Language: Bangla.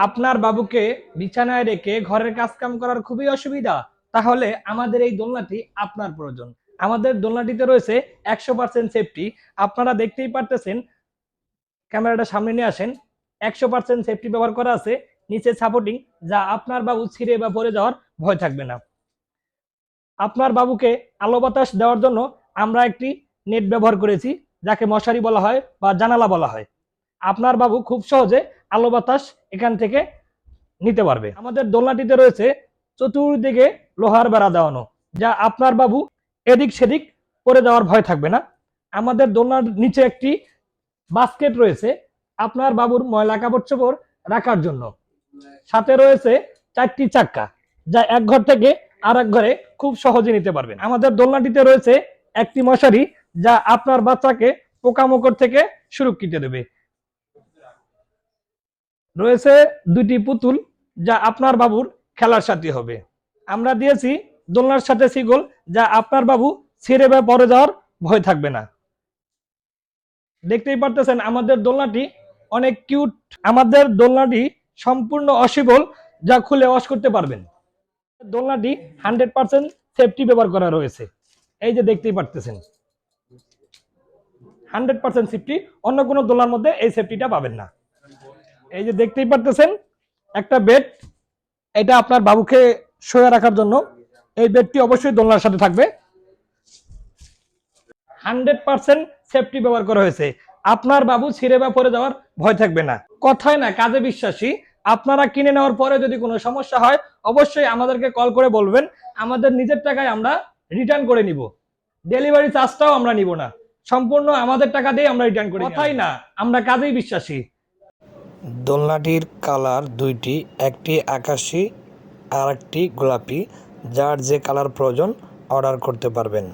আপনার বাবুকে বিছানায় রেখে ঘরের কাজকাম করার খুবই অসুবিধা, তাহলে আমাদের এই দোলনাটি আপনার প্রয়োজন। আমাদের দোলনাটিতে রয়েছে 100% সেফটি। আপনারা দেখতেই পারতেছেন, ক্যামেরাটা সামনে নিয়ে আসেন। 100% সেফটি ব্যবহার করা আছে, নিচে সাপোর্টিং, যা আপনার বাবু ছিঁড়ে বা পড়ে যাওয়ার ভয় থাকবে না। আপনার বাবুকে আলো বাতাস দেওয়ার জন্য আমরা একটি নেট ব্যবহার করেছি, যাকে মশারি বলা হয় বা জানালা বলা হয়। আপনার বাবু খুব সহজে আলো বাতাস এখান থেকে নিতে পারবে। আমাদের দোলনাটিতে রয়েছে চতুর্দিকে লোহার বেড়া দেওয়ানো, যা আপনার বাবু এদিক সেদিক পড়ে যাওয়ার ভয় থাকবে না। আমাদের দোলনার নিচে একটি বাস্কেট রয়েছে আপনার বাবুর ময়লা কাপড় চোপড় রাখার জন্য। সাথে রয়েছে 4টি চাক্কা, যা এক ঘর থেকে আর এক ঘরে খুব সহজে নিতে পারবেন। আমাদের দোলনাটিতে রয়েছে একটি মশারি, যা আপনার বাচ্চাকে পোকামাকড় থেকে সুরক্ষিত দেবে। রয়েছে 2টি পুতুল, যা আপনার বাবুর খেলার সাথী হবে। আমরা দিয়েছি দোলনার সাথে সিগল, যা আপনার বাবু ছিঁড়ে বা পড়ে যাওয়ার ভয় থাকবে না। দেখতেই পারতেছেন আমাদের দোলনাটি অনেক কিউট। আমাদের দোলনাটি সম্পূর্ণ অশিবল, যা খুলে ওয়াশ করতে পারবেন। দোলনাটি 100% সেফটি ব্যবহার করা রয়েছে। এই যে দেখতেই পারতেছেন 100% সেফটি, অন্য কোনো দোলনার মধ্যে এই সেফটিটা পাবেন না। এই যে দেখতেই পারতেছেন একটা বেড, এটা আপনার বাবুকে শুয়ে রাখার জন্য। এই বেডটি অবশ্যই দোলনার সাথে থাকবে। 100% সেফটি ব্যবহার করা হয়েছে, আপনার বাবু ছিঁড়ে বা পড়ে যাওয়ার ভয় থাকবে না। কথায় না কাজে বিশ্বাসী। আপনারা কিনে নেওয়ার পরে যদি কোনো সমস্যা হয়, অবশ্যই আমাদেরকে কল করে বলবেন। আমাদের নিজের টাকায় আমরা রিটার্ন করে নিব। ডেলিভারি চার্জটাও আমরা নিব না, সম্পূর্ণ আমাদের টাকা দিয়ে আমরা রিটার্ন করি। কথাই না, আমরা কাজেই বিশ্বাসী। দোলনাটির কালার দুইটি, একটি আকাশি আর একটি গোলাপি। যার যে কালার প্রয়োজন অর্ডার করতে পারবেন।